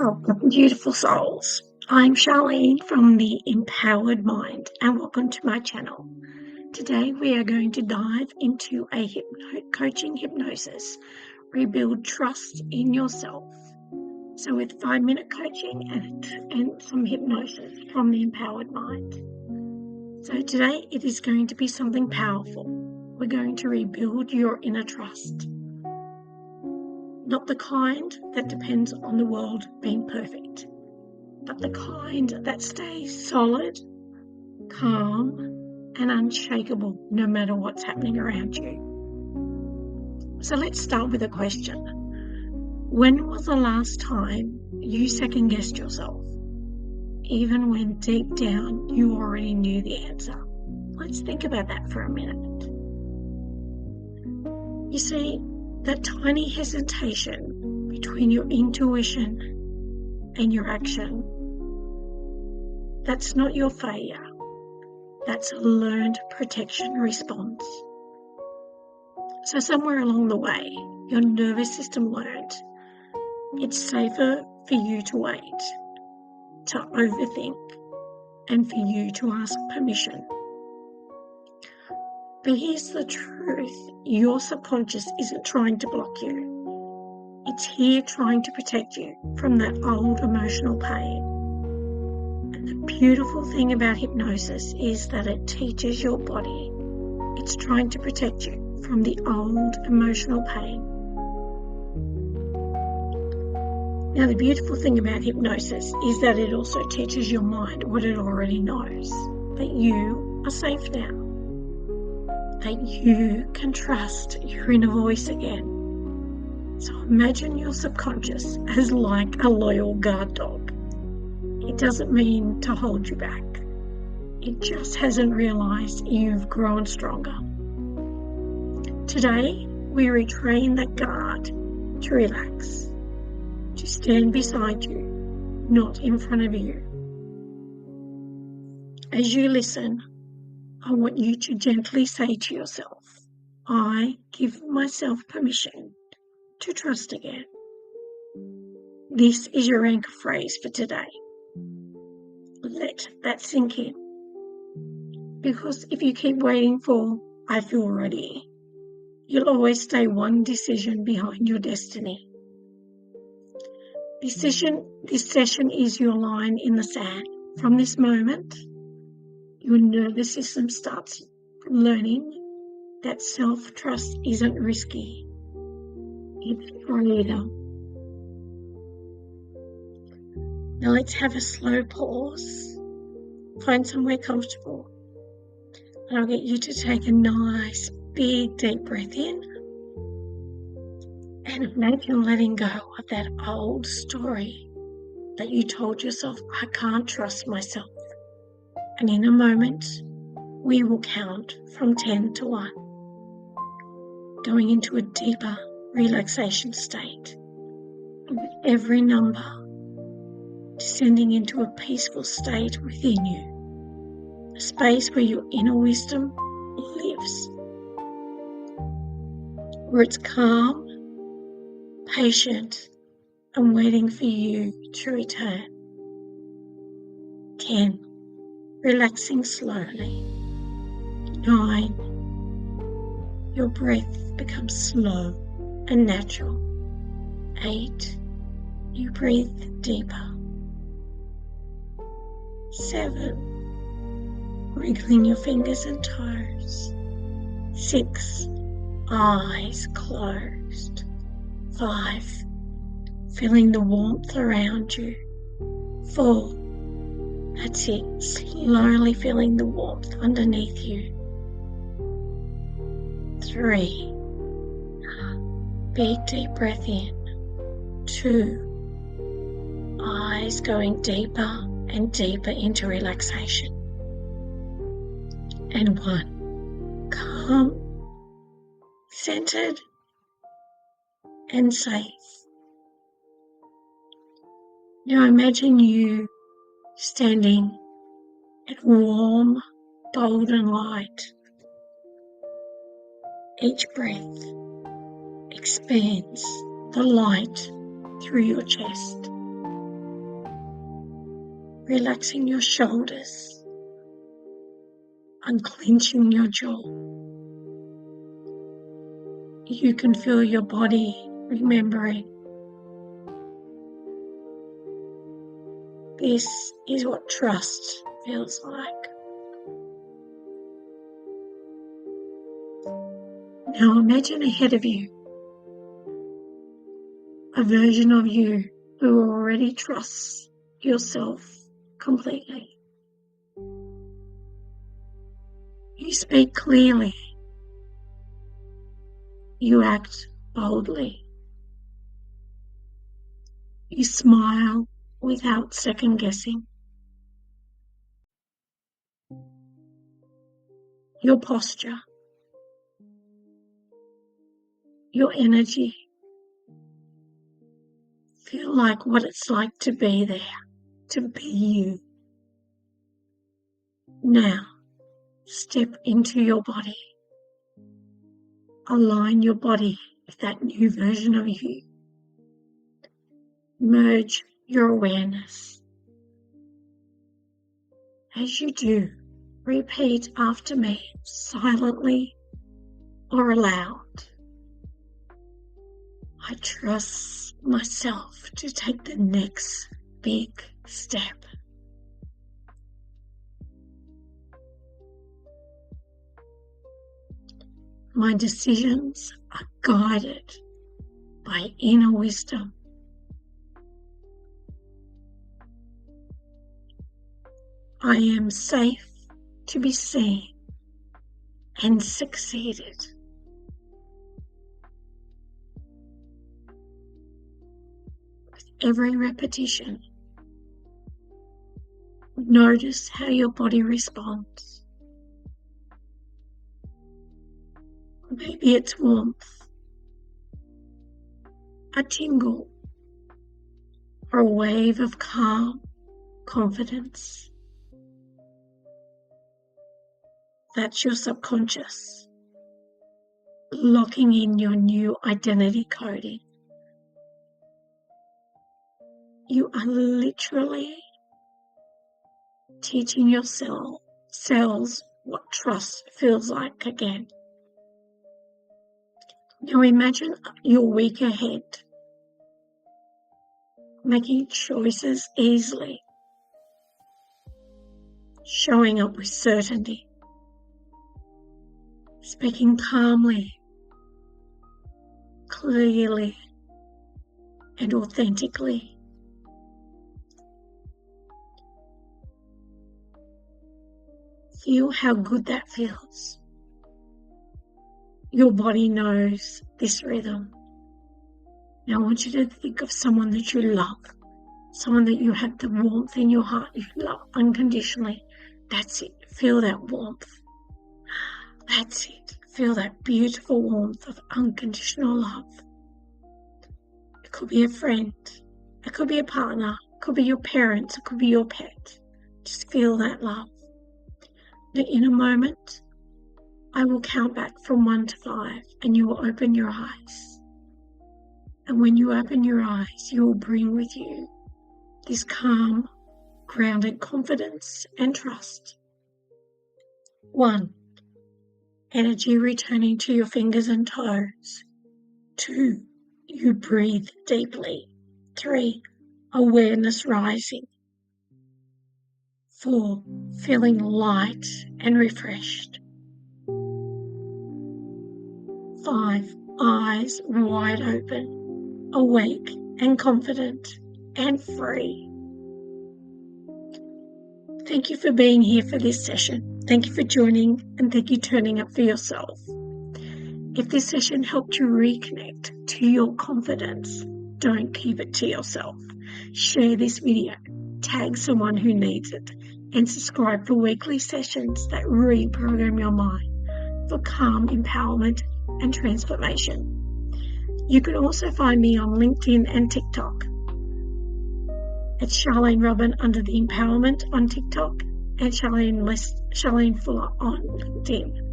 Welcome, beautiful souls. I'm Charlene from the Empowered Mind, and welcome to my channel. Today we are going to dive into a coaching hypnosis, rebuild trust in yourself. So with 5-minute coaching and some hypnosis from the Empowered Mind. So today it is going to be something powerful. We're going to rebuild your inner trust. Not the kind that depends on the world being perfect, but the kind that stays solid, calm, and unshakable no matter what's happening around you. So let's start with a question. When was the last time you second-guessed yourself, even when deep down you already knew the answer? Let's think about that for a minute. You see, that tiny hesitation between your intuition and your action, that's not your failure. That's a learned protection response. So somewhere along the way, your nervous system learned it's safer for you to wait, to overthink, and for you to ask permission. But here's the truth. Your subconscious isn't trying to block you. It's here trying to protect you from that old emotional pain. And the beautiful thing about hypnosis is that it teaches your body. It's trying to protect you from the old emotional pain. Now, the beautiful thing about hypnosis is that it also teaches your mind what it already knows, that you are safe now, that you can trust your inner voice again. So imagine your subconscious as like a loyal guard dog. It doesn't mean to hold you back. It just hasn't realized you've grown stronger. Today, we retrain that guard to relax, to stand beside you, not in front of you. As you listen, I want you to gently say to yourself, I give myself permission to trust again. This is your anchor phrase for today. Let that sink in. Because if you keep waiting for, I feel ready, you'll always stay one decision behind your destiny. This session is your line in the sand. From this moment, your nervous system starts learning that self-trust isn't risky. It's freedom. Now let's have a slow pause. Find somewhere comfortable. And I'll get you to take a nice, big, deep breath in. And imagine letting go of that old story that you told yourself, I can't trust myself. And in a moment, we will count from 10 to 1, going into a deeper relaxation state. And with every number, descending into a peaceful state within you, a space where your inner wisdom lives, where it's calm, patient, and waiting for you to return. 10. Relaxing slowly. 9. Your breath becomes slow and natural. 8. You breathe deeper. 7. Wriggling your fingers and toes. 6. Eyes closed. 5. Feeling the warmth around you. 4. That's it. Slowly feeling the warmth underneath you. 3. Big deep breath in. 2. Eyes going deeper and deeper into relaxation. And 1. Calm, centered, and safe. Now imagine you standing at warm, golden light. Each breath expands the light through your chest. relaxing your shoulders, unclenching your jaw. You can feel your body remembering this is what trust feels like. Now imagine ahead of you a version of you who already trusts yourself completely. You speak clearly. You act boldly. You smile without second guessing. Your posture, your energy feel like what it's like to be there, to be you. Now, step into your body. Align your body with that new version of you. Merge your awareness. As you do, repeat after me, silently or aloud. I trust myself to take the next big step. My decisions are guided by inner wisdom. I am safe to be seen and succeeded. With every repetition, notice how your body responds. Maybe it's warmth, a tingle, or a wave of calm confidence. That's your subconscious, locking in your new identity coding. You are literally teaching your cells what trust feels like again. Now imagine your week ahead, making choices easily, showing up with certainty, speaking calmly, clearly, and authentically. Feel how good that feels. Your body knows this rhythm. Now I want you to think of someone that you love, someone that you have the warmth in your heart, you love unconditionally. That's it. Feel that warmth. That's it. Feel that beautiful warmth of unconditional love. It could be a friend. It could be a partner. It could be your parents. It could be your pet. Just feel that love. Now in a moment, I will count back from 1 to 5 and you will open your eyes. And when you open your eyes, you will bring with you this calm, grounded confidence and trust. 1, energy returning to your fingers and toes. 2, you breathe deeply. 3, awareness rising. 4, feeling light and refreshed. 5, eyes wide open, awake and confident and free. Thank you for being here for this session. Thank you for joining and thank you for turning up for yourself. If this session helped you reconnect to your confidence, don't keep it to yourself. Share this video, tag someone who needs it, and subscribe for weekly sessions that reprogram your mind for calm empowerment and transformation. You can also find me on LinkedIn and TikTok. It's Charlene Robin under the Empowerment on TikTok and Charlene Fuller on LinkedIn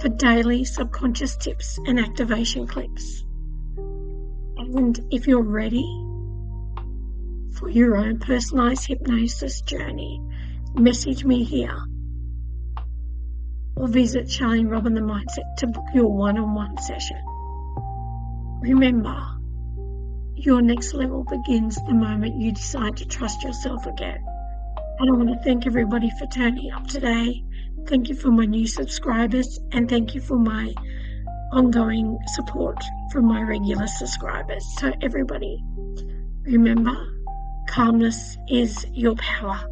for daily subconscious tips and activation clips. And if you're ready for your own personalized hypnosis journey, message me here or visit Charlene Robin the Mindset to book your one-on-one session. Remember, your next level begins the moment you decide to trust yourself again. And I want to thank everybody for turning up today. Thank you for my new subscribers, and thank you for my ongoing support from my regular subscribers. So everybody, remember, calmness is your power.